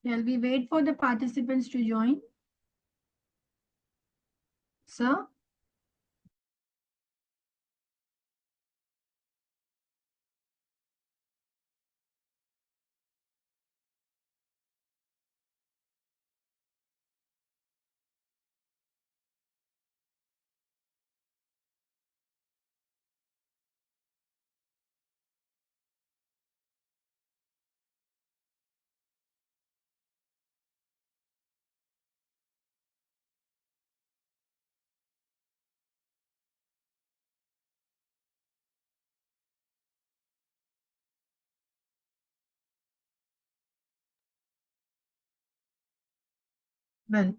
Shall we wait for the participants to join? Sir? Well,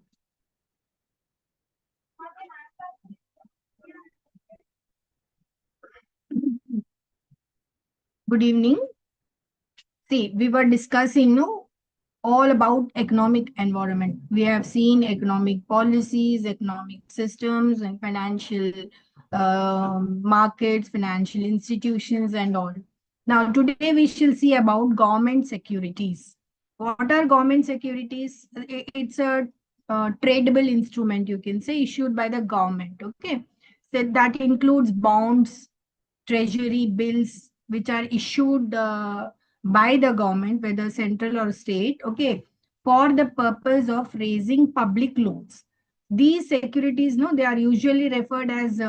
good evening. See, we were discussing, no, all about economic environment. We have seen economic policies, economic systems, and financial markets, financial institutions, and all. Now, today we shall see about government securities. What are government securities? It's a tradable instrument, you can say, issued by the government. Okay, so that includes bonds, treasury bills, which are issued by the government, whether central or state, okay, for the purpose of raising public loans. These securities, no, they are usually referred as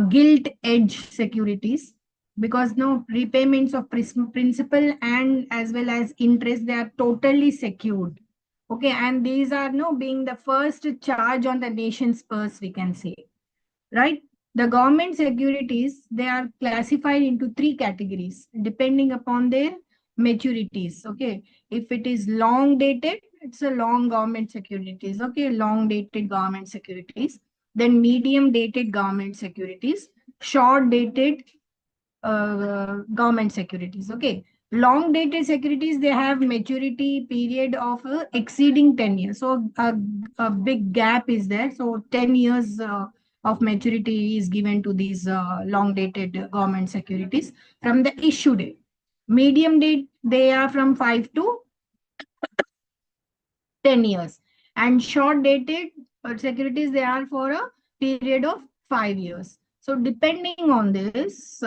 gilt edge securities, because no repayments of principal and as well as interest, they are totally secured. Okay, and these are no being the first charge on the nation's purse, we can say, right? The government securities, they are classified into three categories depending upon their maturities. Okay, if it is long dated, it's a long government securities. Okay, long dated government securities. Then medium dated government securities, short dated government securities. Okay, long dated securities, they have maturity period of exceeding 10 years, so a big gap is there. So 10 years of maturity is given to these long dated government securities from the issue date. Medium date, they are from 5 to 10 years, and short dated securities, they are for a period of 5 years. So depending on this,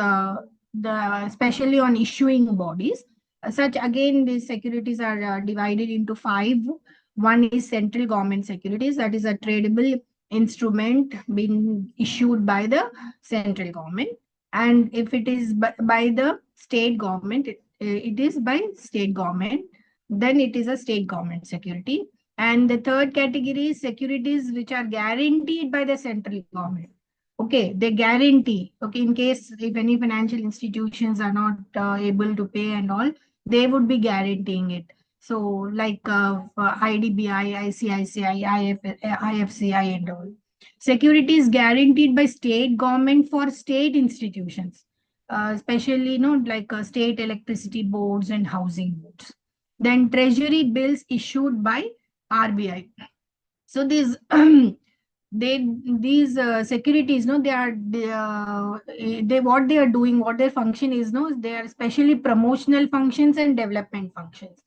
the especially on issuing bodies, such again these securities are divided into five. One is central government securities, that is a tradable instrument being issued by the central government. And if it is by the state government, it is by state government, then it is a state government security. And the third category is securities which are guaranteed by the central government. Okay, they guarantee. Okay, in case if any financial institutions are not able to pay and all, they would be guaranteeing it. So, like IDBI, ICICI, IFCI, and all. Securities guaranteed by state government for state institutions, especially, like state electricity boards and housing boards. Then treasury bills issued by RBI. So these securities, no, they what they are doing, what their function is, no, they are especially promotional functions and development functions.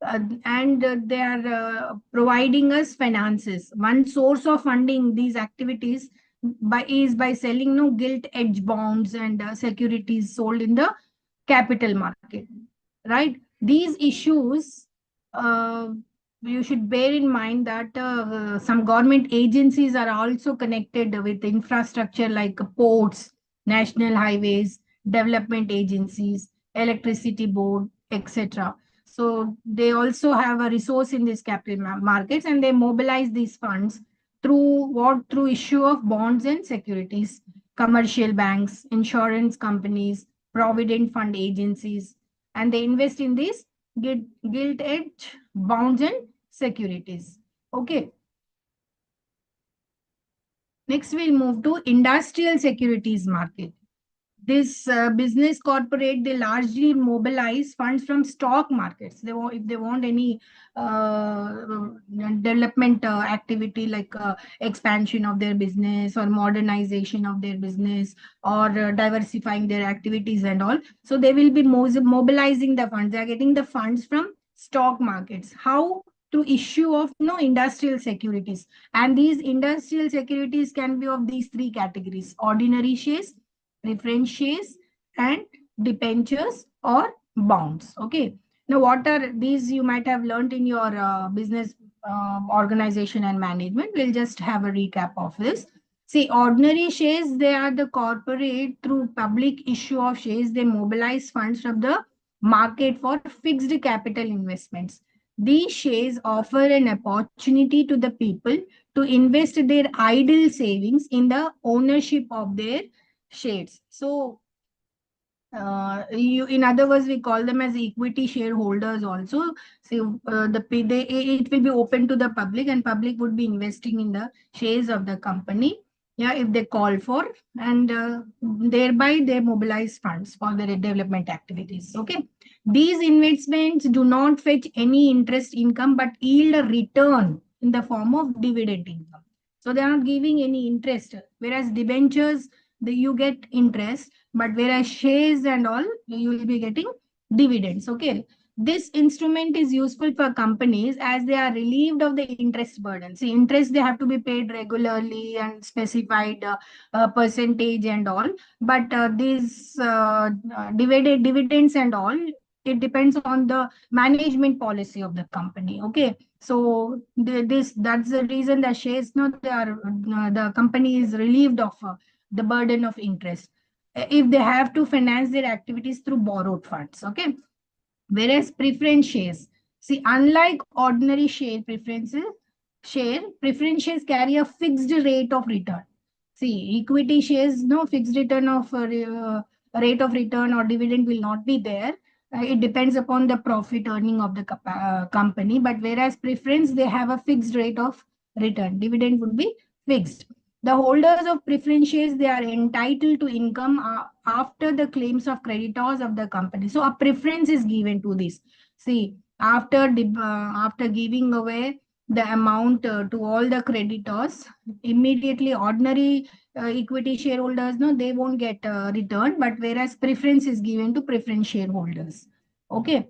And they are providing us finances. One source of funding these activities by selling no gilt edge bonds and securities sold in the capital market, right? These issues, uh, you should bear in mind that some government agencies are also connected with infrastructure like ports, national highways, development agencies, electricity board, etc. So they also have a resource in these capital markets, and they mobilize these funds through issue of bonds and securities, commercial banks, insurance companies, provident fund agencies, and they invest in these gilt edge bonds and securities. Okay. Next, we'll move to industrial securities market. This business corporate, they largely mobilize funds from stock markets. They want, if they want any development activity, like expansion of their business or modernization of their business, or diversifying their activities and all, so they will be mobilizing the funds. They are getting the funds from stock markets. How? through issue of no industrial securities. And these industrial securities can be of these three categories: ordinary shares, preference shares, and debentures or bonds. Okay. Now, what are these? You might have learned in your business organization and management. We'll just have a recap of this. See, ordinary shares, they are the corporate through public issue of shares, they mobilize funds from the market for fixed capital investments. These shares offer an opportunity to the people to invest their idle savings in the ownership of their shares. So, in other words, we call them as equity shareholders also. So it will be open to the public, and public would be investing in the shares of the company, yeah, if they call for, and thereby they mobilize funds for their development activities. Okay, these investments do not fetch any interest income but yield a return in the form of dividend income. So they are not giving any interest, whereas debentures, you get interest, but whereas shares and all, you will be getting dividends. Okay, this instrument is useful for companies as they are relieved of the interest burden. See, interest, they have to be paid regularly and specified percentage and all, but these dividends and all, it depends on the management policy of the company. Okay, so that's the reason that shares, not, they are the company is relieved of the burden of interest if they have to finance their activities through borrowed funds. Okay, whereas preference shares, see, unlike ordinary preference shares carry a fixed rate of return. See, equity shares, no fixed return of rate of return or dividend will not be there. It depends upon the profit earning of the company. But whereas preference, they have a fixed rate of return. Dividend would be fixed. The holders of preference shares, they are entitled to income after the claims of creditors of the company. So a preference is given to this. See, after giving away the amount to all the creditors, immediately ordinary equity shareholders, no, they won't get return, but whereas preference is given to preference shareholders. Okay,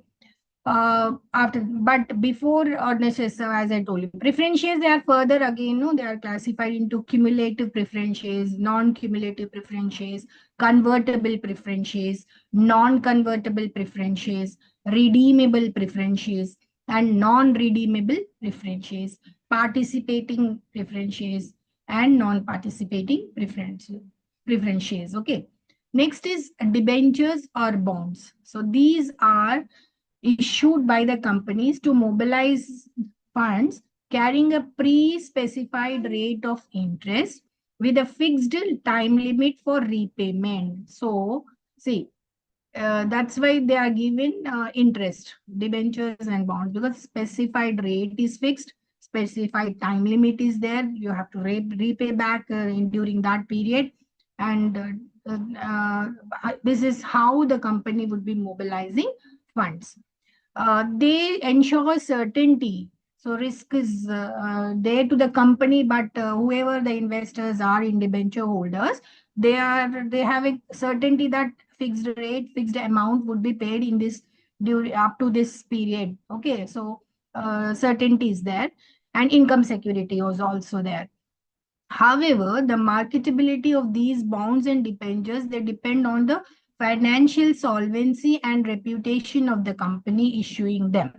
after, but before ordinary shares, as I told you, preference shares, they are further again, no, they are classified into cumulative preference shares, non-cumulative preference shares, convertible preference shares, non-convertible preference shares, redeemable preference shares, and non-redeemable preference shares, participating preference shares, and non-participating preference shares. Okay, next is debentures or bonds. So these are issued by the companies to mobilize funds carrying a pre-specified rate of interest with a fixed time limit for repayment. So, see, that's why they are given interest, debentures and bonds, because specified rate is fixed, specified time limit is there. You have to repay back during that period. And this is how the company would be mobilizing funds. They ensure certainty. So risk is there to the company, but whoever the investors are in debenture holders, they have a certainty that fixed rate, fixed amount would be paid in this during up to this period. Okay, so certainty is there, and income security was also there. However, the marketability of these bonds and debentures, they depend on the financial solvency and reputation of the company issuing them.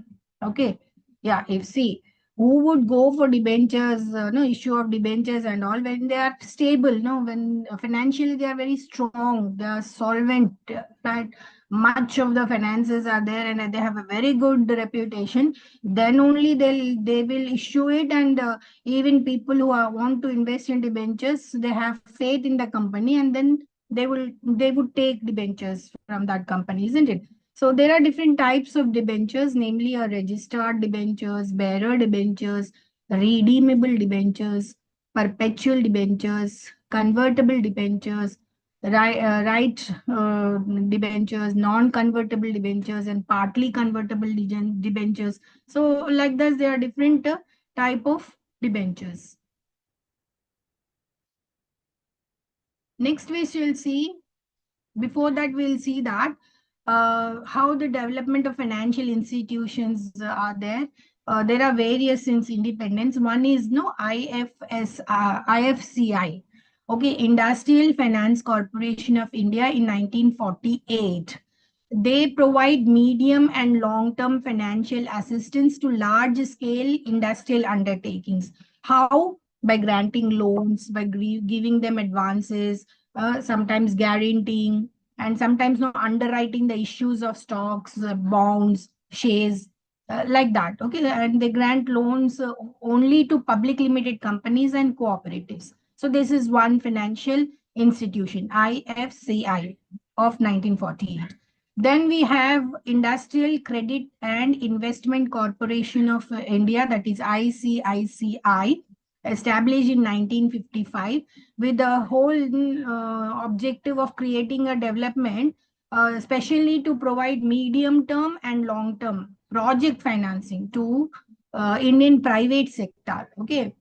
Okay. Yeah, if see, who would go for debentures, no issue of debentures and all when they are stable, no, when financially they are very strong, they are solvent, right? Much of the finances are there and they have a very good reputation, then only they will issue it. And even people who want to invest in debentures, they have faith in the company, and then they would take debentures from that company, isn't it? So there are different types of debentures, namely a registered debentures, bearer debentures, redeemable debentures, perpetual debentures, convertible debentures, debentures, non-convertible debentures, and partly convertible debentures. So like this, there are different type of debentures. Next we shall see, before that we'll see that how the development of financial institutions are there. There are various since independence. One is no IFCI, okay, Industrial Finance Corporation of India in 1948. They provide medium and long-term financial assistance to large-scale industrial undertakings. How? By granting loans, by giving them advances, sometimes guaranteeing, and sometimes no underwriting the issues of stocks, bonds, shares, like that. Okay, and they grant loans only to public limited companies and cooperatives. So this is one financial institution, IFCI of 1948. Then we have Industrial Credit and Investment Corporation of India, that is ICICI, established in 1955 with the whole objective of creating a development, especially to provide medium term and long term project financing to Indian private sector. Okay.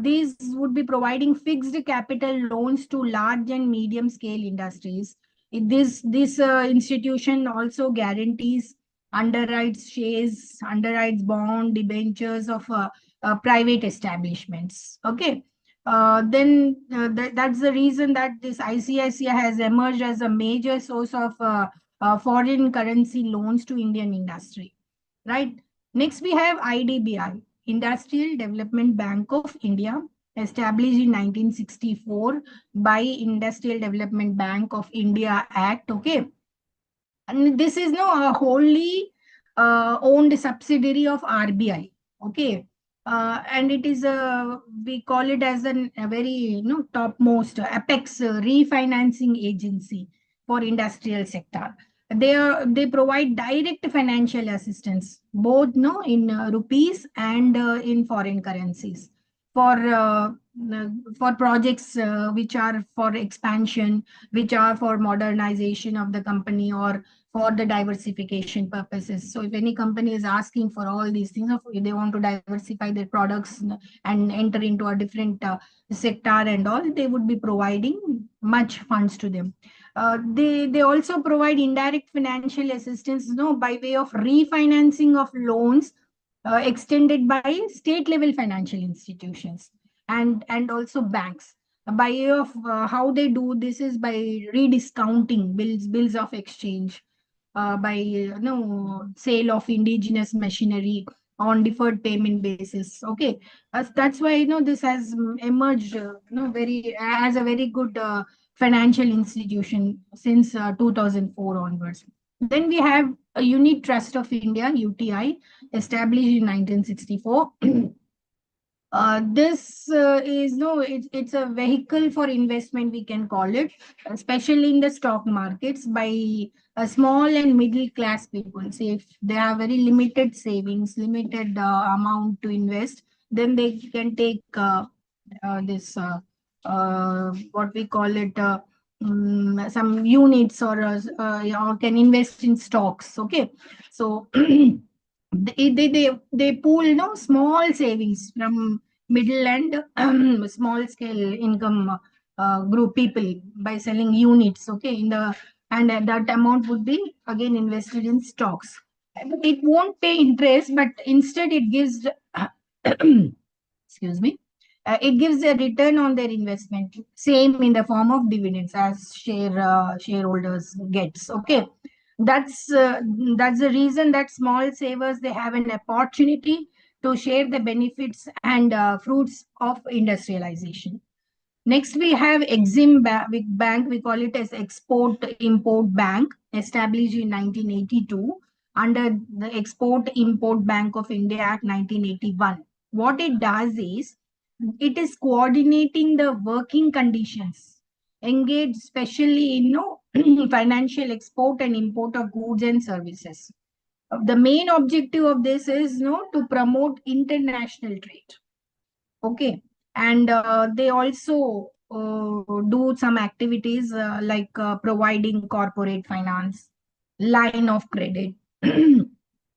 These would be providing fixed capital loans to large and medium scale industries. This institution also guarantees, underwrites shares, underwrites bond debentures of private establishments. Okay. That's the reason that this ICICI has emerged as a major source of foreign currency loans to Indian industry. Right. Next, we have IDBI, Industrial Development Bank of India, established in 1964 by Industrial Development Bank of India Act. Okay, and this is no a wholly owned subsidiary of RBI. Okay, and it is a, we call it as a very topmost apex refinancing agency for industrial sector. They provide direct financial assistance both no in rupees and in foreign currencies for uh, for projects which are for expansion, which are for modernization of the company, or for the diversification purposes. So if any company is asking for all these things, if they want to diversify their products and enter into a different sector and all, they would be providing much funds to them. They also provide indirect financial assistance, by way of refinancing of loans extended by state level financial institutions and also banks. By way of how they do this is by rediscounting bills of exchange, by sale of indigenous machinery on deferred payment basis. Okay, that's why this has emerged very as a very good financial institution since 2004 onwards. Then we have a Unit Trust of India, UTI, established in 1964. This is no, it's a vehicle for investment, we can call it, especially in the stock markets by a small and middle class people. Say if they have very limited savings, limited amount to invest, then they can take this what we call it some units, or can invest in stocks. Okay, so they pool small savings from middle and small scale income group people by selling units. Okay, in the and that amount would be again invested in stocks. It won't pay interest, but instead it gives excuse me, it gives a return on their investment, same in the form of dividends as shareholders gets. Okay, that's uh, that's the reason that small savers, they have an opportunity to share the benefits and fruits of industrialization. Next, we have Bank. We call it as Export Import Bank, established in 1982 under the Export Import Bank of India Act 1981. What it does is it is coordinating the working conditions, engaged specially in financial export and import of goods and services. The main objective of this is to promote international trade. Okay, and they also do some activities like providing corporate finance, line of credit,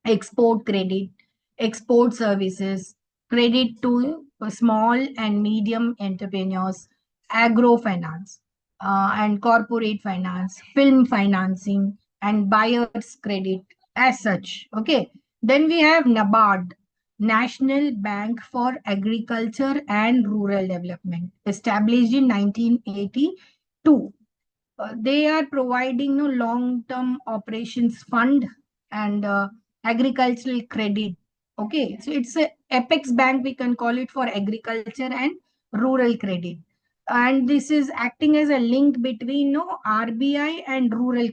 export credit, export services, credit to small and medium entrepreneurs, agro finance, and corporate finance, film financing, and buyer's credit as such. Okay, then we have NABARD, National Bank for Agriculture and Rural Development, established in 1982. They are providing no long-term operations fund and agricultural credit. Okay, so it's a apex bank, we can call it, for agriculture and rural credit. And this is acting as a link between no RBI and rural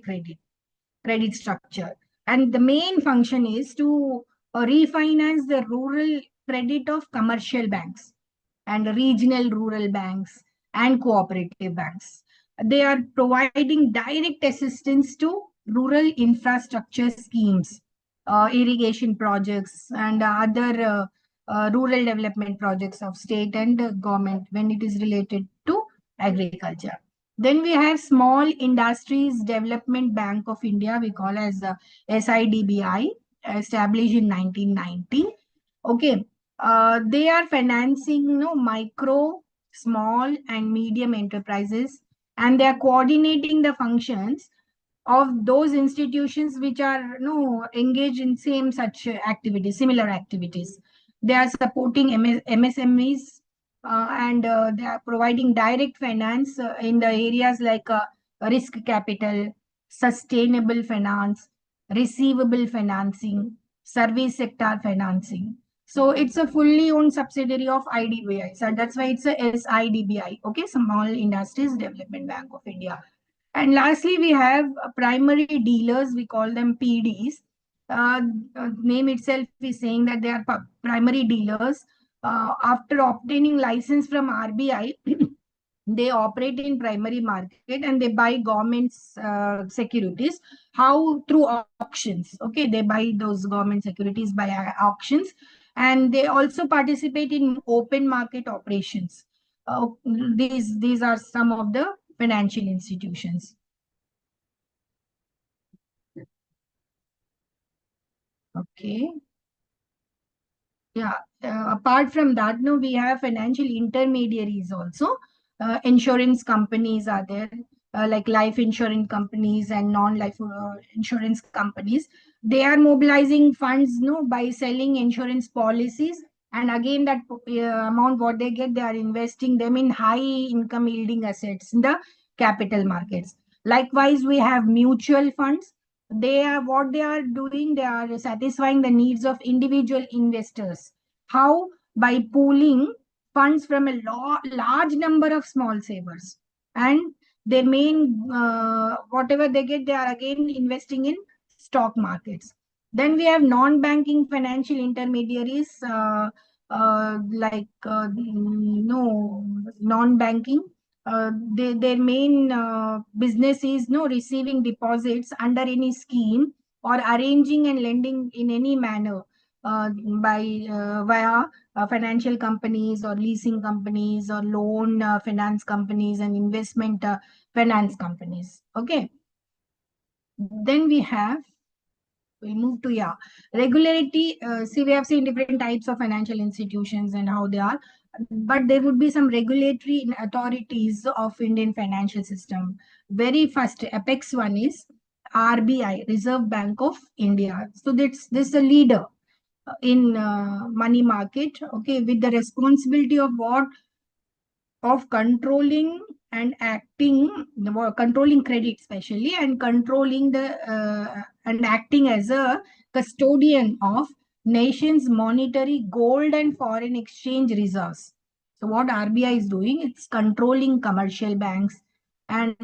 credit structure. And the main function is to refinance the rural credit of commercial banks and regional rural banks and cooperative banks. They are providing direct assistance to rural infrastructure schemes, irrigation projects, and other rural development projects of state and government when it is related to agriculture. Then we have Small Industries Development Bank of India, we call as SIDBI, established in 1990. Okay, they are financing micro, small, and medium enterprises, and they are coordinating the functions of those institutions which are engaged in same such activities, similar activities. They are supporting MSMEs, and they are providing direct finance in the areas like risk capital, sustainable finance, receivable financing, service sector financing. So it's a fully owned subsidiary of IDBI. So that's why it's a SIDBI. Okay, Small Industries Development Bank of India. And lastly, we have primary dealers. We call them PDs. Name itself is saying that they are primary dealers. After obtaining license from RBI, they operate in primary market and they buy government's securities. How? Through auctions. Okay, they buy those government securities by auctions, and they also participate in open market operations. These are some of the financial institutions. Okay. Yeah. Apart from that, no, we have financial intermediaries also. Insurance companies are there, like life insurance companies and non-life insurance companies. They are mobilizing funds, no, by selling insurance policies, and again that amount what they get, they are investing them in high income yielding assets in the capital markets. Likewise, we have mutual funds. They are what they are doing, they are satisfying the needs of individual investors. How? By pooling funds from a large number of small savers, and their main whatever they get, they are again investing in stock markets. Then we have non-banking financial intermediaries, like no non-banking, their main business is no receiving deposits under any scheme or arranging and lending in any manner, by via financial companies or leasing companies or loan finance companies and investment finance companies. Okay, then we move to, yeah, regularity. See, we have seen different types of financial institutions and how they are, but there would be some regulatory authorities of Indian financial system. Very first, apex one is RBI, Reserve Bank of India. So that's this a leader in money market. Okay, with the responsibility of what? Of controlling and acting, controlling credit especially, and controlling the and acting as a custodian of nation's monetary, gold and foreign exchange reserves. So what RBI is doing, it's controlling commercial banks, and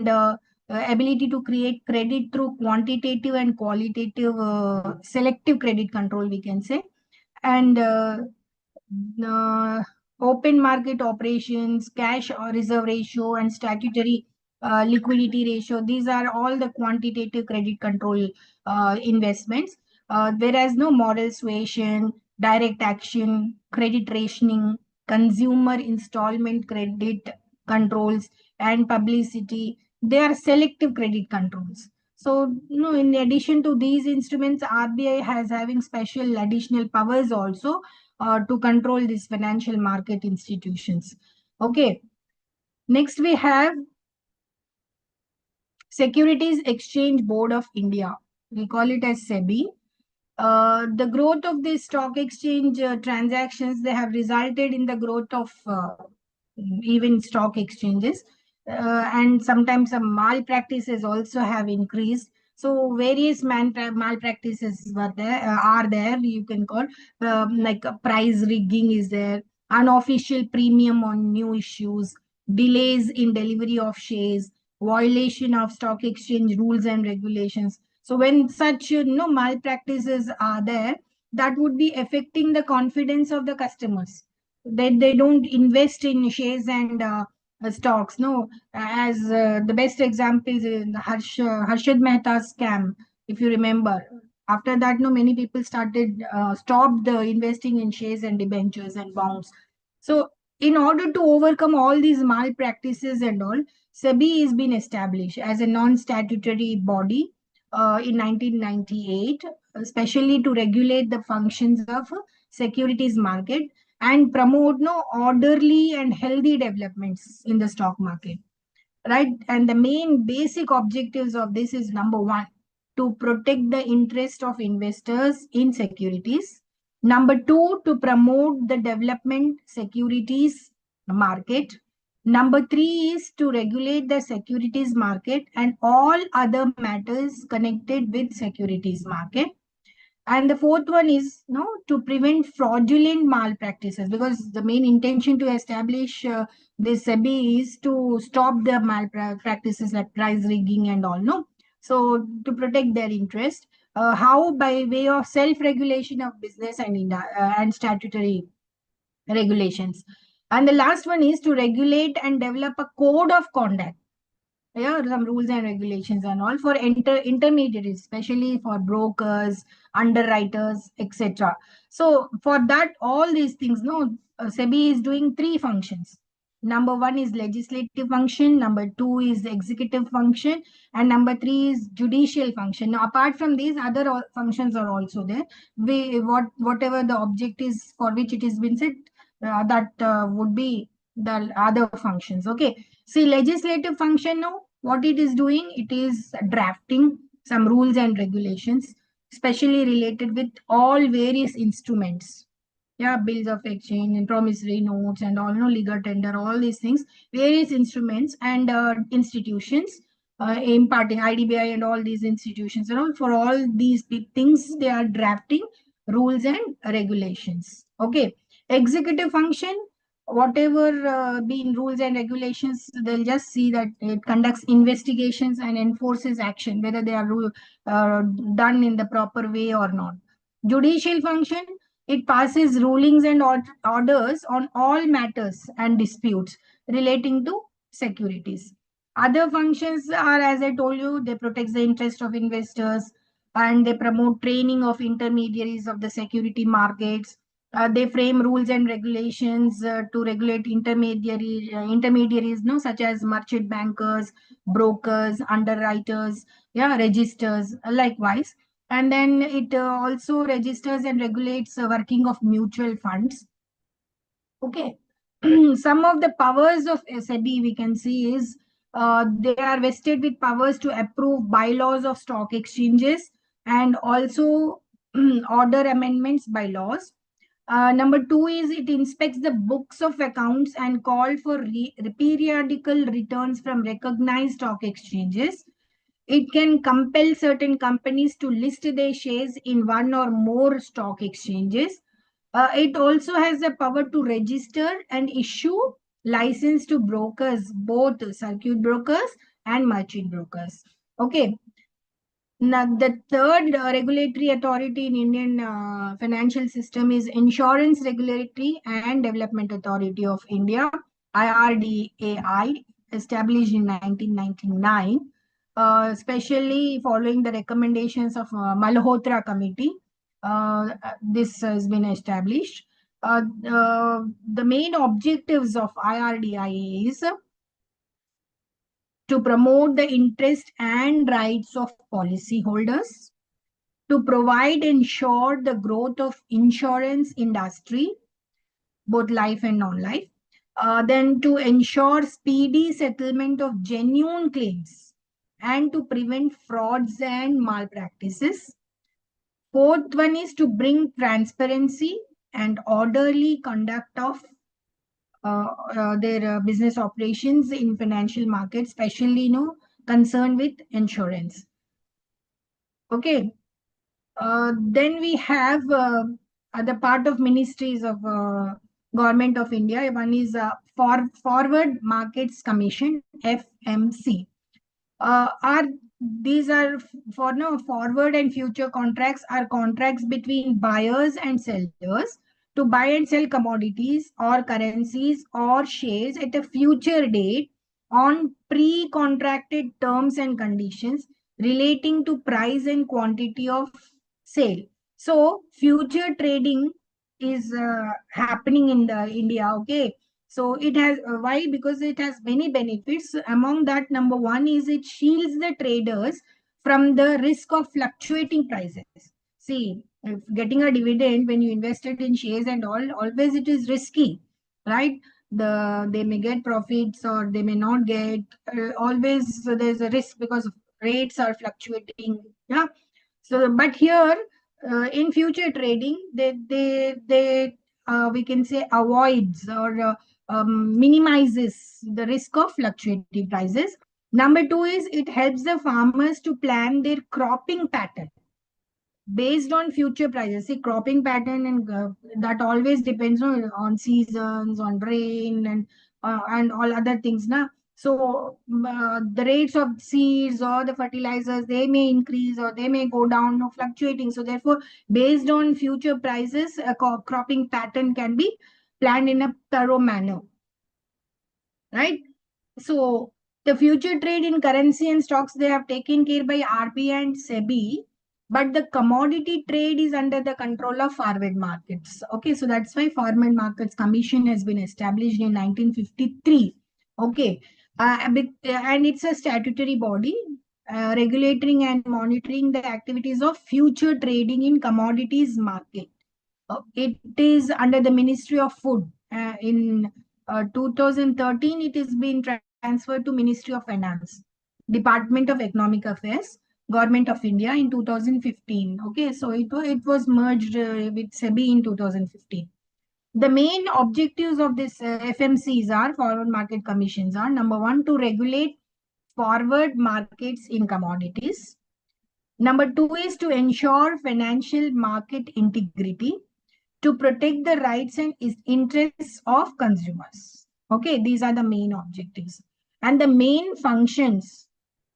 ability to create credit through quantitative and qualitative selective credit control, we can say. And uh, open market operations, cash or reserve ratio, and statutory liquidity ratio. These are all the quantitative credit control investments. Whereas no moral suasion, direct action, credit rationing, consumer installment credit controls, and publicity, they are selective credit controls. So, in addition to these instruments, RBI has having special additional powers also to control these financial market institutions. Okay. Next, we have Securities Exchange Board of India. We call it as SEBI. The growth of the stock exchange transactions, they have resulted in the growth of even stock exchanges, and sometimes some malpractices also have increased. So various malpractices are there. You can call like price rigging is there, unofficial premium on new issues, delays in delivery of shares, violation of stock exchange rules and regulations. So when such malpractices are there, that would be affecting the confidence of the customers. They don't invest in shares and stocks. No, as the best example is in Harshad Mehta's scam. If you remember, after that, no, many people stopped investing in shares and debentures and bonds. So in order to overcome all these malpractices and all, SEBI has been established as a non-statutory body in 1998, especially to regulate the functions of securities market and promote no orderly and healthy developments in the stock market, right? And the main basic objectives of this is: number one, to protect the interest of investors in securities; number two, to promote the development securities market; number three is to regulate the securities market and all other matters connected with securities market; and the fourth one is no to prevent fraudulent malpractices, because the main intention to establish this SEBI is to stop the malpractices like price rigging and all. No, so to protect their interest, how? By way of self-regulation of business and statutory regulations. And the last one is to regulate and develop a code of conduct, yeah, some rules and regulations and all for intermediaries, especially for brokers, underwriters, etc. So for that, all these things, no, SEBI is doing three functions. Number one is legislative function, number two is executive function, and number three is judicial function. Now apart from these, other functions are also there. Whatever the object is for which it has been set, that would be the other functions. Okay. See, legislative function now, what it is doing, it is drafting some rules and regulations, especially related with all various instruments. Yeah, bills of exchange and promissory notes and all, no, legal tender, all these things, various instruments and institutions, imparting IDBI and all these institutions and all. For all these big things, they are drafting rules and regulations. Okay. Executive function, whatever being rules and regulations, they'll just see that it conducts investigations and enforces action, whether they are done in the proper way or not. Judicial function, it passes rulings and orders on all matters and disputes relating to securities. Other functions are, as I told you, they protect the interest of investors and they promote training of intermediaries of the security markets. They frame rules and regulations to regulate intermediaries, no, such as merchant bankers, brokers, underwriters, yeah, registers, likewise. And then it also registers and regulates the working of mutual funds. Okay. Some of the powers of SEBI we can see is they are vested with powers to approve bylaws of stock exchanges and also order amendments by laws. Number two is it inspects the books of accounts and call for periodical returns from recognized stock exchanges. It can compel certain companies to list their shares in one or more stock exchanges. It also has the power to register and issue license to brokers, both circuit brokers and merchant brokers. Okay. Now, the third regulatory authority in Indian financial system is Insurance Regulatory and Development Authority of India, IRDAI, established in 1999, especially following the recommendations of Malhotra Committee. This has been established. The main objectives of IRDAI is to promote the interest and rights of policyholders, to provide and ensure the growth of insurance industry, both life and non-life, then to ensure speedy settlement of genuine claims and to prevent frauds and malpractices, Fourth one is to bring transparency and orderly conduct of their business operations in financial markets, especially concerned with insurance. Okay. Then we have other part of ministries of government of India. One is Forward Markets Commission, FMC. Are these are for no forward and future contracts are contracts between buyers and sellers to buy and sell commodities or currencies or shares at a future date on pre-contracted terms and conditions relating to price and quantity of sale. So future trading is happening in the India. Okay. So it has why? Because it has many benefits. Among that, number one is it shields the traders from the risk of fluctuating prices. See, if getting a dividend when you invested in shares and all, always it is risky, right? They may get profits or they may not get. Always there's a risk because rates are fluctuating. Yeah. So, but here in future trading, they we can say avoids or minimizes the risk of fluctuating prices. Number two is it helps the farmers to plan their cropping pattern based on future prices. See, cropping pattern and that always depends on seasons, on rain, and all other things. Na? So the rates of seeds or the fertilizers, they may increase or they may go down, fluctuating. So therefore, based on future prices, a cropping pattern can be planned in a thorough manner, right? So the future trade in currency and stocks, they have taken care by RBI and SEBI, but the commodity trade is under the control of forward markets. Okay, so that's why Forward Markets Commission has been established in 1953. Okay, and it's a statutory body regulating and monitoring the activities of future trading in commodities market. It is under the Ministry of Food. In 2013, it has been transferred to Ministry of Finance, Department of Economic Affairs, Government of India in 2015. Okay, so it was merged with SEBI in 2015. The main objectives of this FMCs are Forward Market Commissions are number one, to regulate forward markets in commodities. Number two is to ensure financial market integrity, to protect the rights and interests of consumers. Okay, these are the main objectives. And the main functions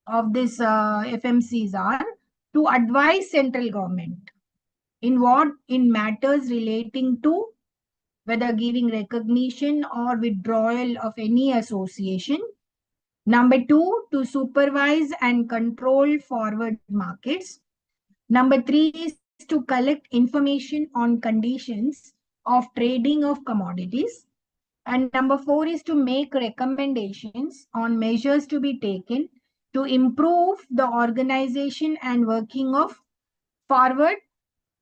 of this FMCs are to advise central government in what? In matters relating to whether giving recognition or withdrawal of any association. Number two, to supervise and control forward markets. Number three is to collect information on conditions of trading of commodities. And number four is to make recommendations on measures to be taken to improve the organization and working of forward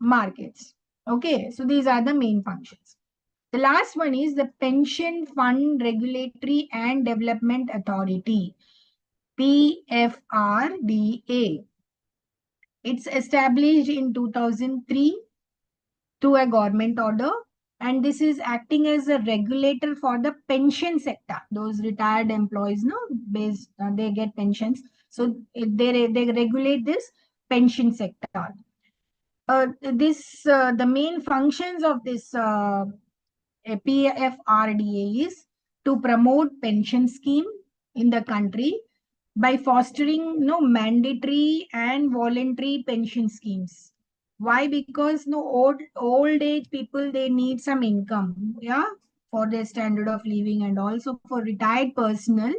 markets. Okay, so these are the main functions. The last one is the Pension Fund Regulatory and Development Authority, PFRDA. It's established in 2003 through a government order, and this is acting as a regulator for the pension sector. Those retired employees, no, based they get pensions, so they regulate this pension sector. The main functions of this PFRDA is to promote pension scheme in the country by fostering mandatory and voluntary pension schemes. Why? Because old age people, they need some income, yeah, for their standard of living, and also for retired personnel,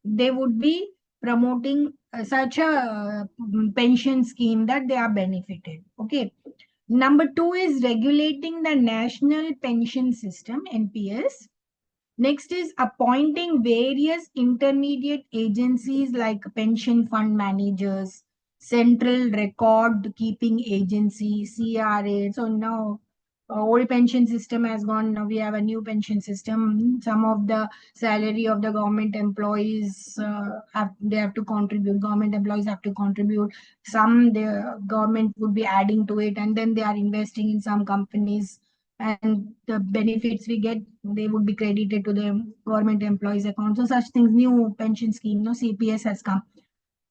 they would be promoting such a pension scheme that they are benefited. Okay. Number two is regulating the National Pension System, NPS. Next is appointing various intermediate agencies like pension fund managers, central record keeping agency, CRA. So now old pension system has gone. Now we have a new pension system. Some of the salary of the government employees they have to contribute. Government employees have to contribute. Some the government would be adding to it, and then they are investing in some companies. And the benefits we get, they would be credited to the government employees' account. So such things, new pension scheme, no CPS has come.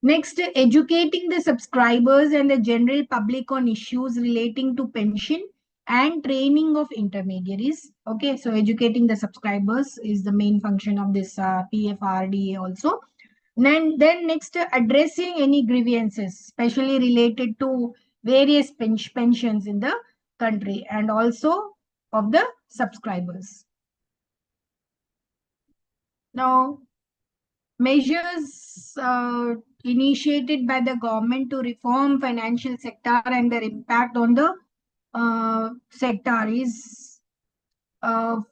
Next, educating the subscribers and the general public on issues relating to pension and training of intermediaries. Okay, so educating the subscribers is the main function of this PFRDA also. Then next, addressing any grievances, especially related to various pensions in the country and also of the subscribers. Now, measures initiated by the government to reform financial sector and their impact on the sector is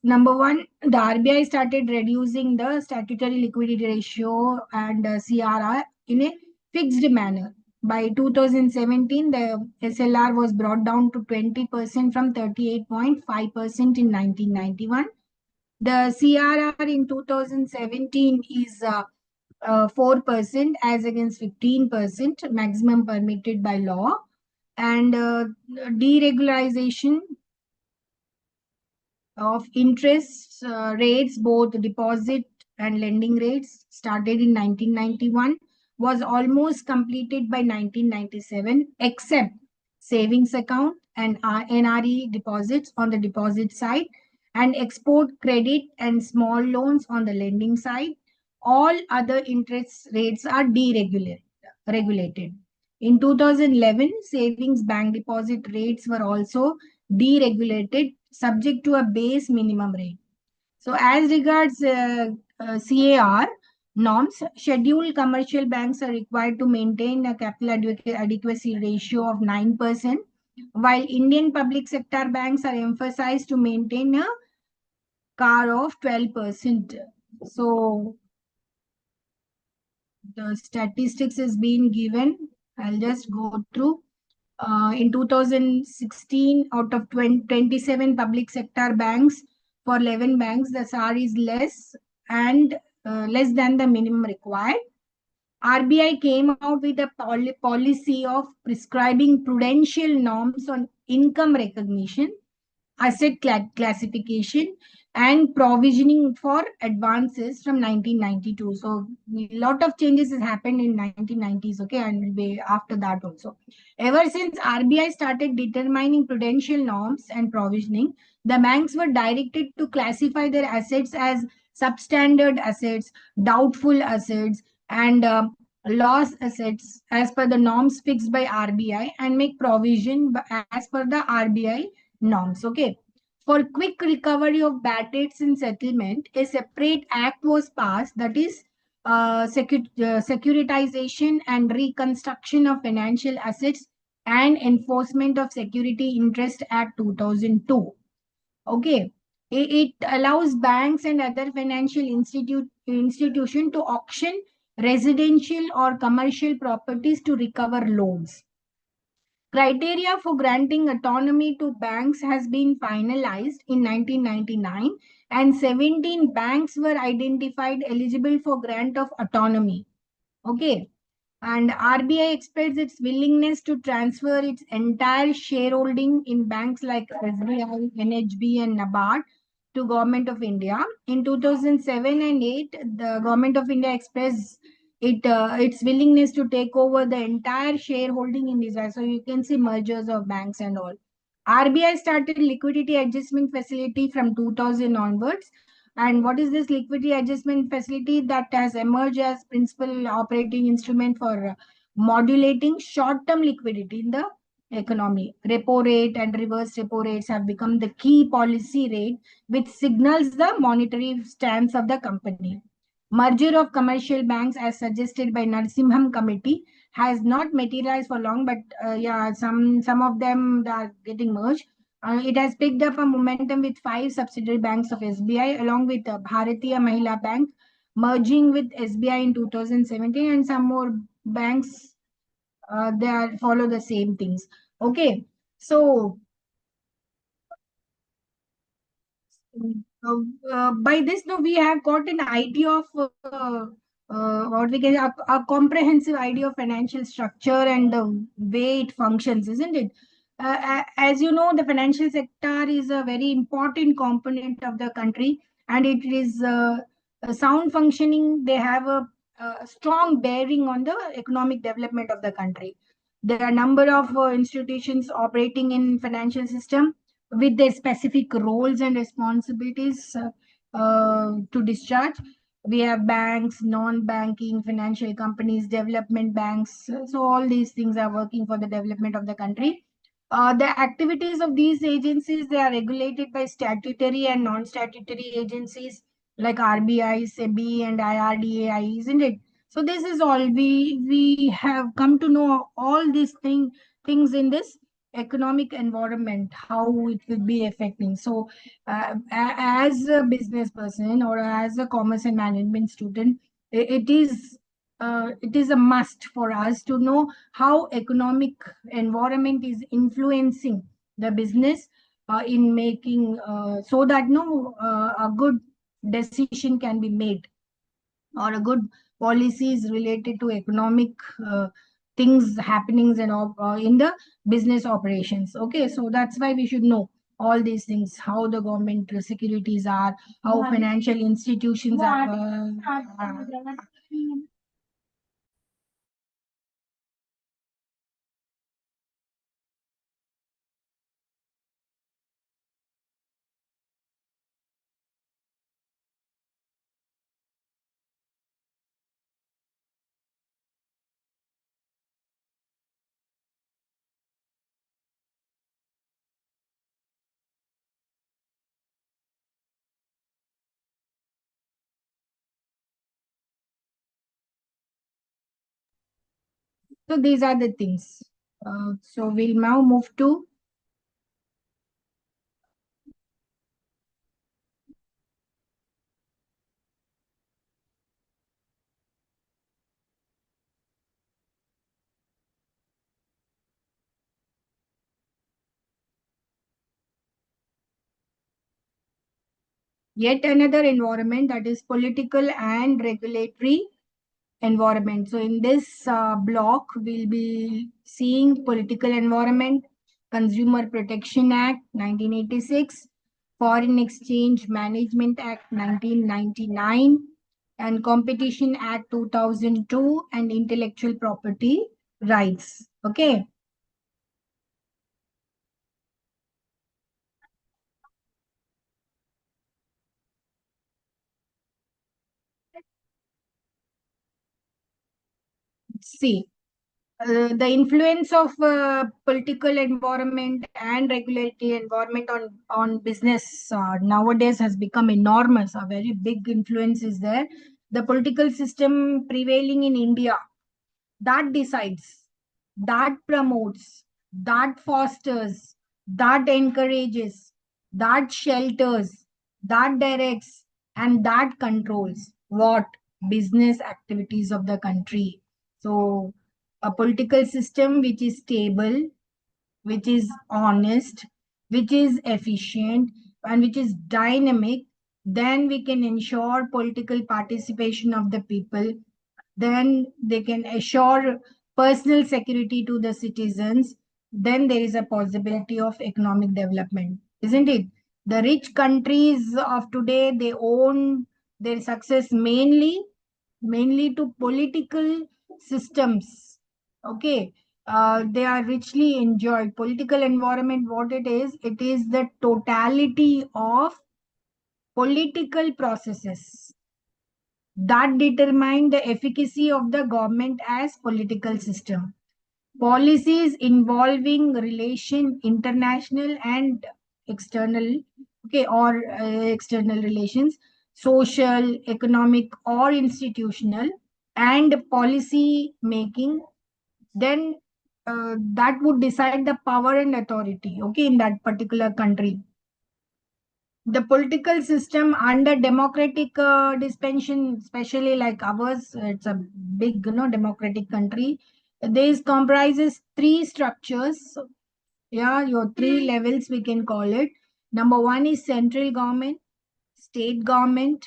number one, the RBI started reducing the statutory liquidity ratio and CRR in a fixed manner. By 2017, the SLR was brought down to 20% from 38.5% in 1991. The CRR in 2017 is 4% as against 15% maximum permitted by law. And deregularization of interest rates, both deposit and lending rates, started in 1991, was almost completed by 1997, except savings account and NRE deposits on the deposit side, and export credit and small loans on the lending side. All other interest rates are deregulated. In 2011, savings bank deposit rates were also deregulated, subject to a base minimum rate. So as regards CAR norms, scheduled commercial banks are required to maintain a capital adequacy ratio of 9%, while Indian public sector banks are emphasized to maintain a CAR of 12%. So the statistics is being given. I'll just go through. In 2016, out of 27 public sector banks, for 11 banks, the SAR is less and less than the minimum required. RBI came out with a policy of prescribing prudential norms on income recognition, asset classification, and provisioning for advances from 1992. So a lot of changes has happened in 1990s, okay, and way after that also. Ever since RBI started determining prudential norms and provisioning, the banks were directed to classify their assets as substandard assets, doubtful assets, and loss assets as per the norms fixed by RBI, and make provision as per the RBI norms. Okay. For quick recovery of bad debts in settlement, a separate act was passed, that is securitization and reconstruction of financial assets and enforcement of security interest act 2002. Okay. It allows banks and other financial institution to auction residential or commercial properties to recover loans. Criteria for granting autonomy to banks has been finalized in 1999, and 17 banks were identified eligible for grant of autonomy. Okay. And RBI expressed its willingness to transfer its entire shareholding in banks like SBI, NHB, and NABARD to Government of India. In 2007 and 8, the Government of India expressed its willingness to take over the entire shareholding in Israel. So you can see mergers of banks and all. RBI started liquidity adjustment facility from 2000 onwards. And what is this liquidity adjustment facility? That has emerged as principal operating instrument for modulating short-term liquidity in the economy. Repo rate and reverse repo rates have become the key policy rate, which signals the monetary stance of the company. Merger of commercial banks, as suggested by Narsimham Committee, has not materialized for long, but yeah, some of them are getting merged. It has picked up a momentum with 5 subsidiary banks of SBI, along with Bharatiya Mahila Bank merging with SBI in 2017, and some more banks they follow the same things. Okay, so By this, no, we have got an idea of what we can a comprehensive idea of financial structure and the way it functions, isn't it? As you know, the financial sector is a very important component of the country, and it is a sound functioning. They have a strong bearing on the economic development of the country. There are a number of institutions operating in financial system with their specific roles and responsibilities to discharge. We have banks, non-banking financial companies, development banks. So all these things are working for the development of the country. The activities of these agencies, they are regulated by statutory and non-statutory agencies like RBI, SEBI, and IRDAI, isn't it? So this is all we have come to know all these things in this economic environment, how it will be affecting. So as a business person or as a commerce and management student, it is a must for us to know how economic environment is influencing the business in making so that no a good decision can be made, or a good policies related to economic things happenings and in the business operations. Okay, so that's why we should know all these things, how the government securities are, how financial institutions are so these are the things. So we'll now move to yet another environment, that is political and regulatory environment. So in this block, we'll be seeing political environment, Consumer Protection Act 1986, Foreign Exchange Management Act 1999, and Competition Act 2002, and intellectual property rights. Okay. See, the influence of political environment and regulatory environment on business nowadays has become enormous. A very big influence is there. The political system prevailing in India, that decides, that promotes, that fosters, that encourages, that shelters, that directs, and that controls what business activities of the country. So a political system which is stable, which is honest, which is efficient, and which is dynamic, then we can ensure political participation of the people. Then they can assure personal security to the citizens. Then there is a possibility of economic development, isn't it? The rich countries of today, they own their success mainly to political systems. Okay, they are richly enjoyed. Political environment, what it is the totality of political processes that determine the efficacy of the government as political system. Policies involving relation, international and external, okay, or external relations, social, economic, or institutional, and policy making, then that would decide the power and authority, okay, in that particular country. The political system under democratic dispensation, especially like ours, it's a big, democratic country. This comprises three structures. Yeah, your three levels we can call it. Number one is central government. state government,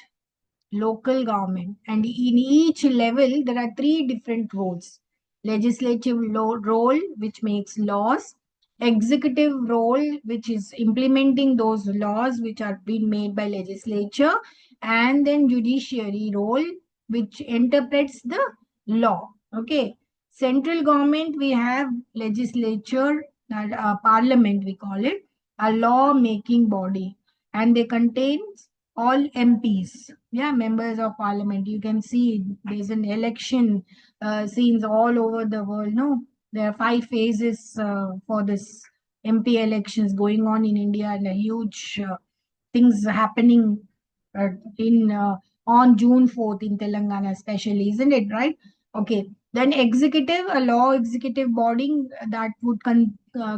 local government, and in each level there are three different roles: legislative role, which makes laws; executive role, which is implementing those laws which are being made by legislature; and then judiciary role, which interprets the law. Okay, central government, we have legislature, parliament we call it, a law making body, and they contain all MPs, yeah, members of parliament. You can see there's an election scenes all over the world. No, there are 5 phases for this MP elections going on in India, and a huge things happening uh, in on June 4th in Telangana, especially, isn't it right? Okay, then executive, a law executive body that would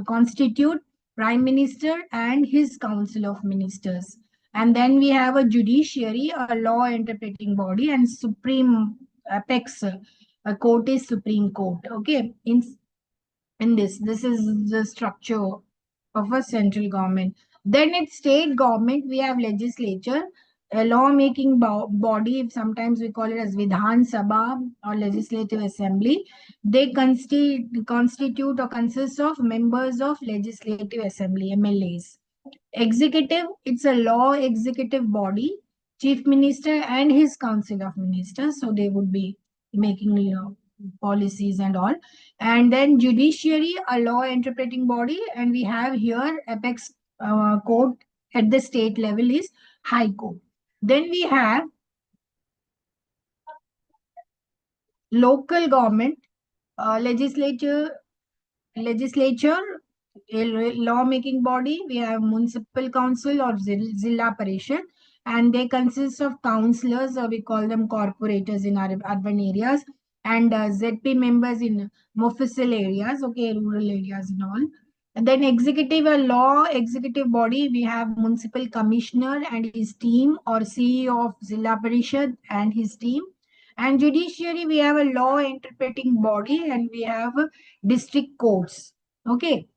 constitute prime minister and his council of ministers. And then we have a judiciary, a law interpreting body, and supreme apex a court is Supreme Court. Okay, in this is the structure of a central government. Then it's state government, we have legislature, a lawmaking body, sometimes we call it as Vidhan Sabha or Legislative Assembly. They constitute or consist of members of Legislative Assembly, MLAs. Executive, it's a law executive body, chief minister and his council of ministers. So they would be making policies and all. And then judiciary, a law interpreting body, and we have here apex court at the state level is High Court. Then we have local government, legislature, a law-making body. We have municipal council or Zilla Parishad, and they consist of councillors, or we call them corporators in our urban areas, and ZP members in Mofussil areas, okay, rural areas and all. And then executive, a law executive body, we have municipal commissioner and his team, or CEO of Zilla Parishad and his team. And judiciary, we have a law interpreting body, and we have district courts. Okay.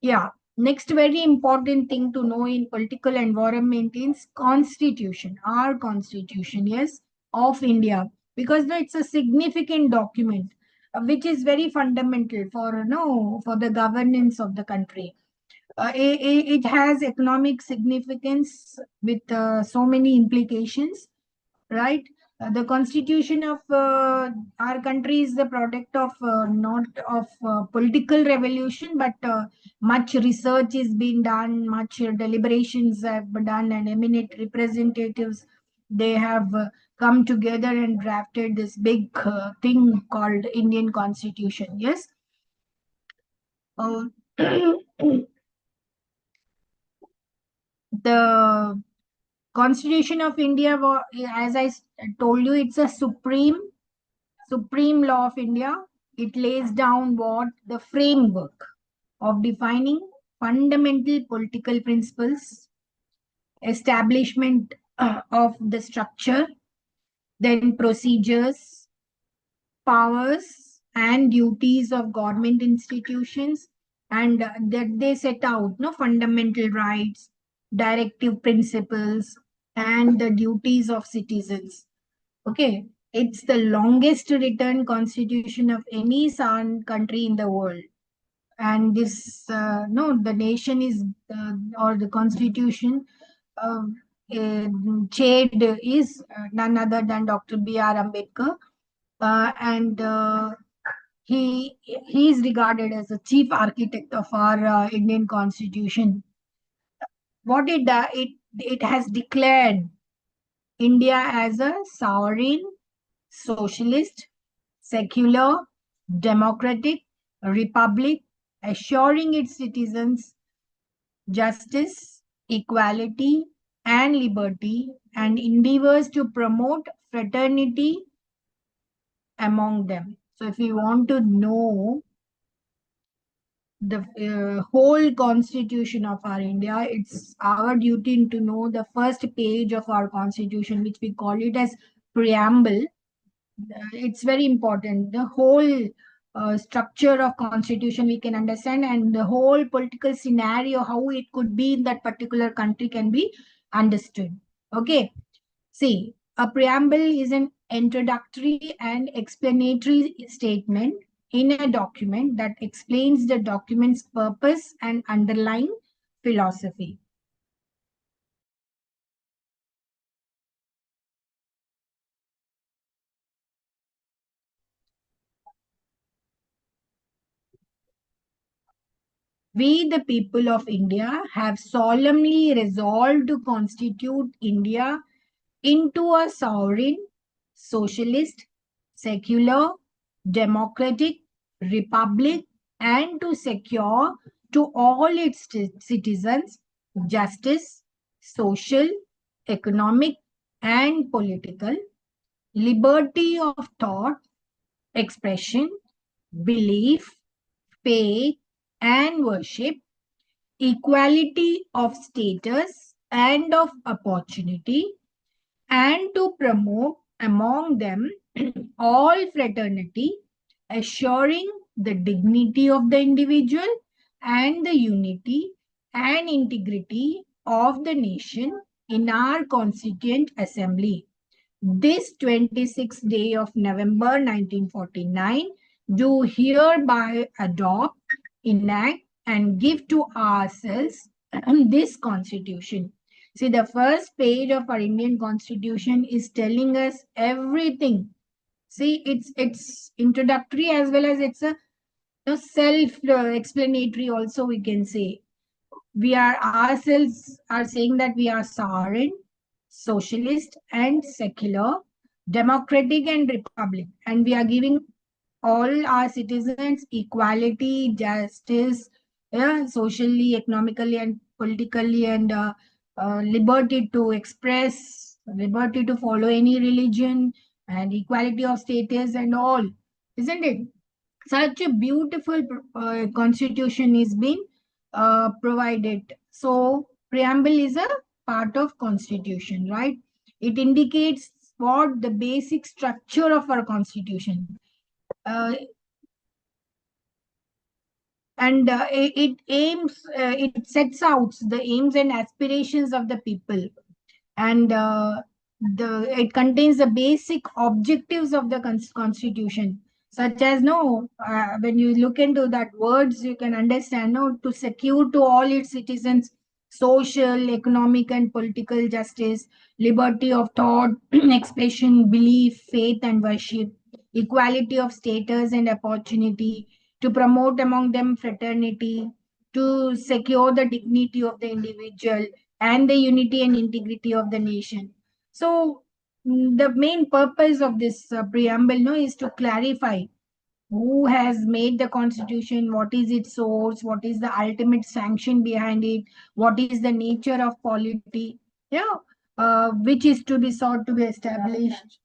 Yeah. Next very important thing to know in political environment is constitution, our constitution, yes, of India, because no, it's a significant document which is very fundamental for no for the governance of the country. It has economic significance with so many implications, right? The constitution of our country is the product of not of political revolution, but much research is being done, much deliberations have been done, and eminent representatives, they have come together and drafted this big thing called Indian Constitution. Yes. Uh, the Constitution of India, as I told you, it's a supreme law of India. It lays down what the framework of defining fundamental political principles, establishment of the structure, then procedures, powers and duties of government institutions, and that they set out no fundamental rights, directive principles, and the duties of citizens. Okay, it's the longest written constitution of any country in the world. And this no the nation is or the constitution uh, chaired is none other than Dr. B.R. Ambedkar, and he is regarded as the chief architect of our Indian Constitution. What it has declared India as a sovereign, socialist, secular, democratic republic, assuring its citizens justice, equality, and liberty, and endeavors to promote fraternity among them. So, if you want to know the whole constitution of our India, it's our duty to know the first page of our constitution, which we call it as preamble. It's very important. The whole structure of constitution we can understand, and the whole political scenario, how it could be in that particular country, can be understood. Okay. See, a preamble is an introductory and explanatory statement in a document that explains the document's purpose and underlying philosophy. We, the people of India, have solemnly resolved to constitute India into a sovereign, socialist, secular, democratic republic, and to secure to all its citizens justice, social, economic, and political, liberty of thought, expression, belief, faith, and worship, equality of status and of opportunity, and to promote among them all fraternity, assuring the dignity of the individual and the unity and integrity of the nation in our Constituent Assembly. This 26th day of November 1949, do hereby adopt, enact, and give to ourselves this Constitution. See, the first page of our Indian Constitution is telling us everything. See, it's introductory as well as it's a self-explanatory. Also, we can say we are ourselves are saying that we are sovereign, socialist, and secular, democratic, and republic, and we are giving all our citizens equality, justice, yeah, socially, economically, and politically, and liberty to express, liberty to follow any religion, and equality of status, and all, isn't it? Such a beautiful constitution is being provided. So preamble is a part of constitution, right? It indicates what the basic structure of our constitution. And it sets out the aims and aspirations of the people, and it contains the basic objectives of the constitution, such as, no, when you look into that words, you can understand, no, to secure to all its citizens social, economic, and political justice, liberty of thought, expression, belief, faith, and worship, equality of status and opportunity, to promote among them fraternity, to secure the dignity of the individual and the unity and integrity of the nation. So, the main purpose of this preamble, no, is to clarify who has made the constitution, what is its source, what is the ultimate sanction behind it, what is the nature of polity, yeah, which is to be sought to be established.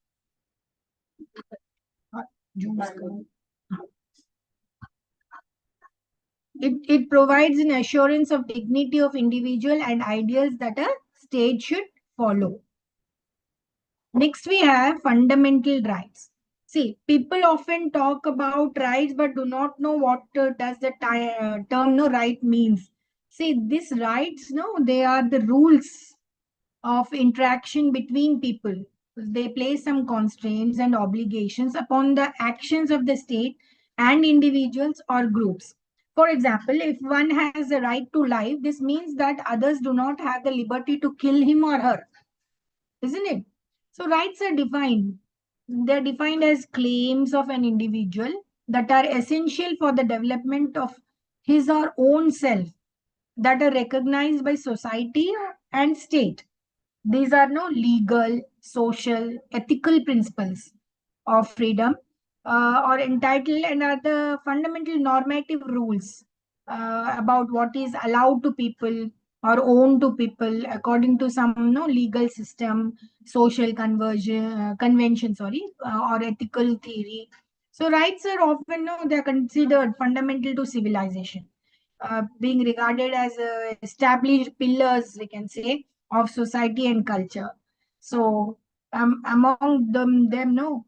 It provides an assurance of dignity of individual and ideals that a state should follow. Next, we have fundamental rights. See, people often talk about rights but do not know what does the term no right means. See, these rights, no, they are the rules of interaction between people. They place some constraints and obligations upon the actions of the state and individuals or groups. For example, if one has a right to life, this means that others do not have the liberty to kill him or her, isn't it? So rights are defined. They're defined as claims of an individual that are essential for the development of his or own self, that are recognized by society and state. These are no legal, social, ethical principles of freedom, or entitled, and are the fundamental normative rules about what is allowed to people or owned to people according to some, no, legal system, social convention, sorry, or ethical theory. So rights are often, no, they are considered fundamental to civilization, being regarded as established pillars, we can say, of society and culture. So among them no,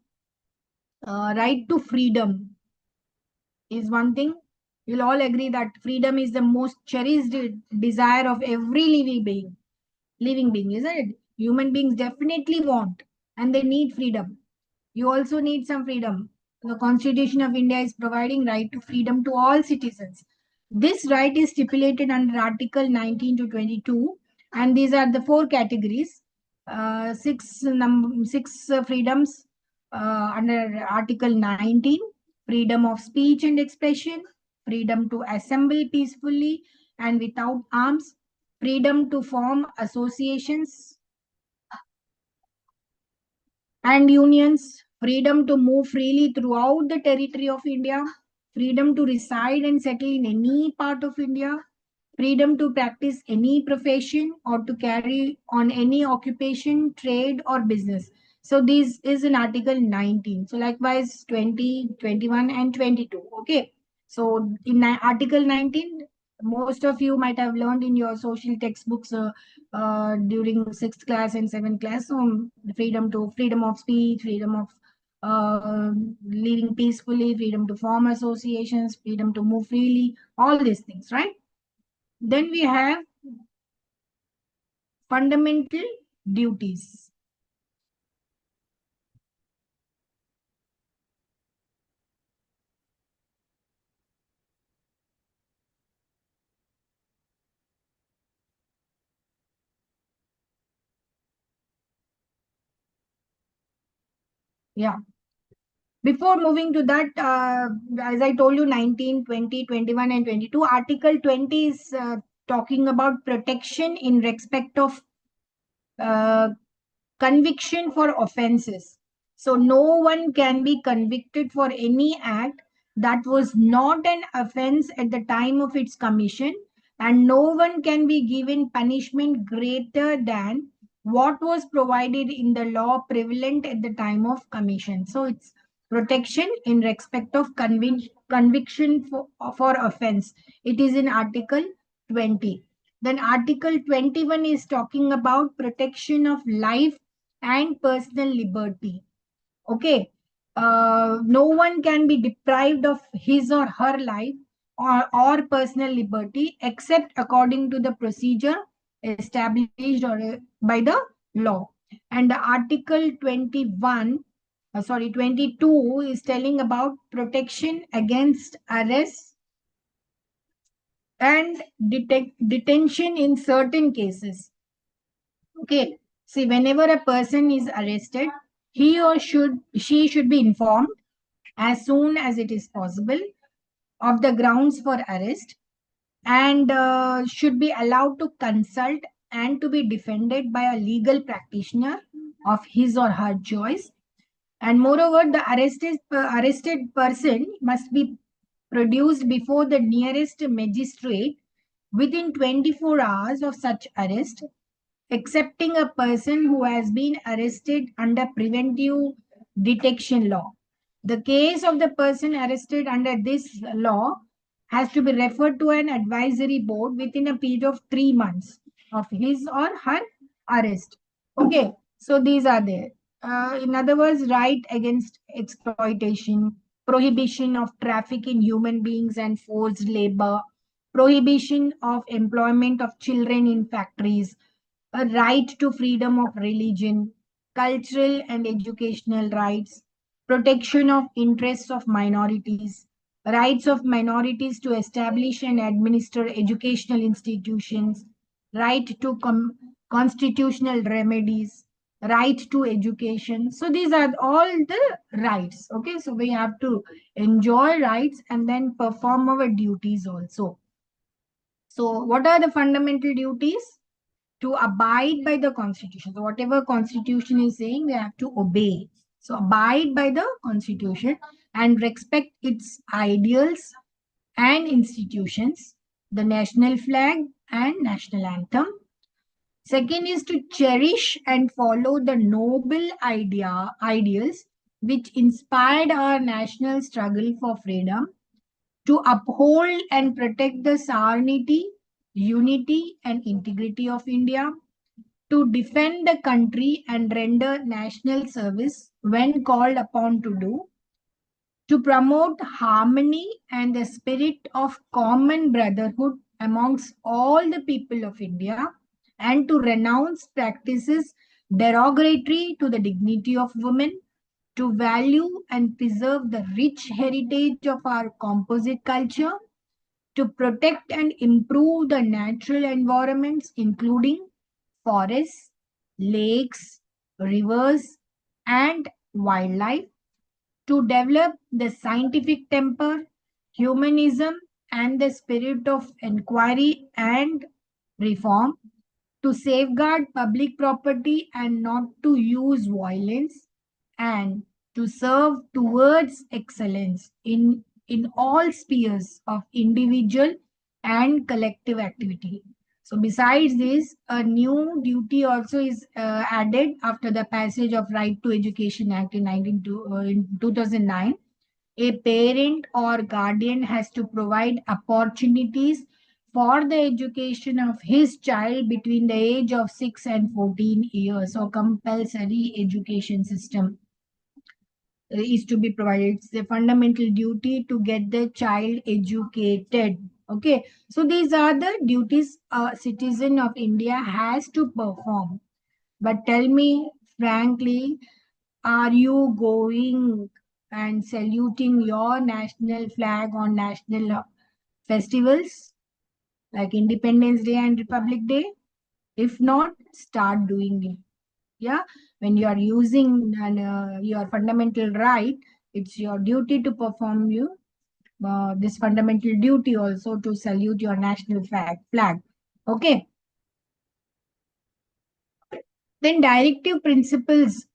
right to freedom. is one thing. You'll all agree that freedom is the most cherished desire of every living being, isn't it? Human beings definitely want and they need freedom. You also need some freedom. The Constitution of India is providing right to freedom to all citizens. This right is stipulated under Article 19 to 22, and these are the four categories. Six freedoms under Article 19: freedom of speech and expression, freedom to assemble peacefully and without arms, freedom to form associations and unions, freedom to move freely throughout the territory of India, freedom to reside and settle in any part of India, freedom to practice any profession or to carry on any occupation, trade, or business. So this is in Article 19. So likewise 20, 21, and 22. Okay. So in Article 19, most of you might have learned in your social textbooks during sixth class and seventh class. So freedom of speech, freedom of living peacefully, freedom to form associations, freedom to move freely, all these things, right? Then we have fundamental duties. Yeah. Before moving to that, as I told you, 19, 20, 21, and 22, Article 20 is talking about protection in respect of uh, conviction for offenses. So no one can be convicted for any act that was not an offense at the time of its commission, and no one can be given punishment greater than what was provided in the law prevalent at the time of commission. So it's protection in respect of conviction for offense. It is in Article 20. Then Article 21 is talking about protection of life and personal liberty. Okay. No one can be deprived of his or her life or personal liberty except according to the procedure established by the law. And the Article 21, 22 is telling about protection against arrest and detention in certain cases. Okay. See, whenever a person is arrested, he or she should be informed as soon as it is possible of the grounds for arrest and should be allowed to consult and to be defended by a legal practitioner of his or her choice. And moreover, the arrested person must be produced before the nearest magistrate within 24 hours of such arrest, excepting a person who has been arrested under preventive detection law. The case of the person arrested under this law has to be referred to an advisory board within a period of 3 months of his or her arrest. Okay, so these are there. In other words, right against exploitation, prohibition of traffic in human beings and forced labor, prohibition of employment of children in factories, a right to freedom of religion, cultural and educational rights, protection of interests of minorities, rights of minorities to establish and administer educational institutions, right to constitutional remedies, right to education. So these are all the rights. Okay, so we have to enjoy rights and then perform our duties also. So, what are the fundamental duties? To abide by the constitution. So whatever constitution is saying, we have to obey. So abide by the constitution and respect its ideals and institutions, the national flag and national anthem. Second is to cherish and follow the noble ideals which inspired our national struggle for freedom, to uphold and protect the sovereignty, unity, and integrity of India, to defend the country and render national service when called upon to do, to promote harmony and the spirit of common brotherhood amongst all the people of India, and to renounce practices derogatory to the dignity of women, to value and preserve the rich heritage of our composite culture, to protect and improve the natural environments, including forests, lakes, rivers, and wildlife, to develop the scientific temper, humanism, and the spirit of inquiry and reform, to safeguard public property and not to use violence, and to serve towards excellence in all spheres of individual and collective activity. So besides this, a new duty also is added after the passage of Right to Education Act in 2009. A parent or guardian has to provide opportunities for the education of his child between the age of 6 and 14 years. So compulsory education system is to be provided. It's a fundamental duty to get the child educated. Okay, so these are the duties a citizen of India has to perform. But tell me frankly, are you going and saluting your national flag on national festivals like Independence Day and Republic Day? If not, start doing it. Yeah, when you are using your fundamental right, it's your duty to perform this fundamental duty also to salute your national flag. Okay, then directive principles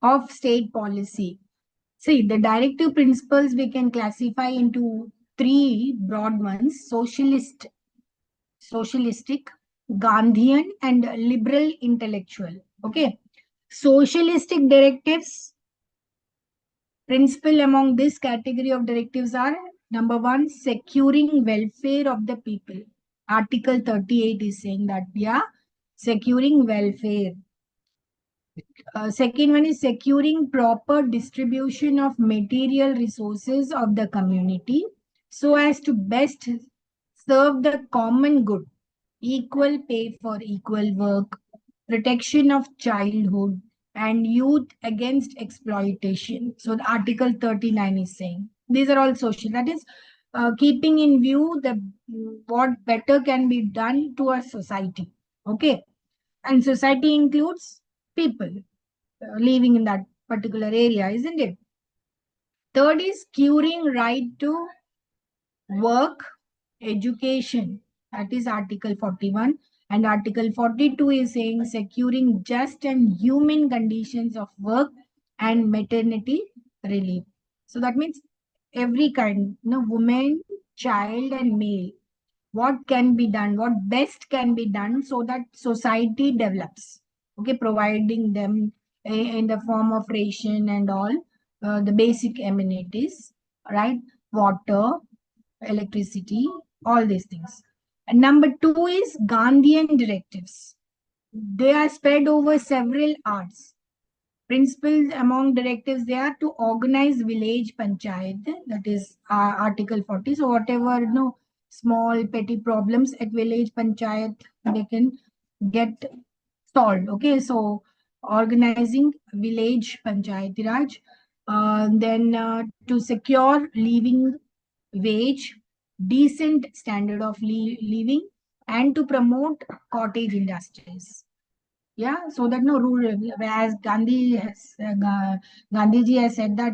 of state policy. See, the directive principles we can classify into three broad ones: socialistic, Gandhian, and liberal intellectual. Okay. Socialistic directives, principle among this category of directives are: number one, securing welfare of the people. Article 38 is saying that, yeah, securing welfare. Second one is securing proper distribution of material resources of the community so as to best serve the common good, equal pay for equal work, protection of childhood and youth against exploitation. So the Article 39 is saying these are all social. That is keeping in view the what better can be done to a society. Okay, and society includes people living in that particular area, isn't it? Third is curing right to work, education. That is Article 41. And Article 42 is saying securing just and human conditions of work and maternity relief. So that means every kind, woman, child, and male, what can be done, what best can be done so that society develops. Okay, providing them in the form of ration and all the basic amenities, right? Water, electricity, all these things. And number two is Gandhian directives. They are spread over several arts. Principles among directives, they are to organize village panchayat, that is Article 40. So whatever small petty problems at village panchayat, they can get solved. Okay, so organizing village panchayat raj, then to secure living wage, decent standard of living, and to promote cottage industries. Yeah, so that no rural, as Gandhiji has said that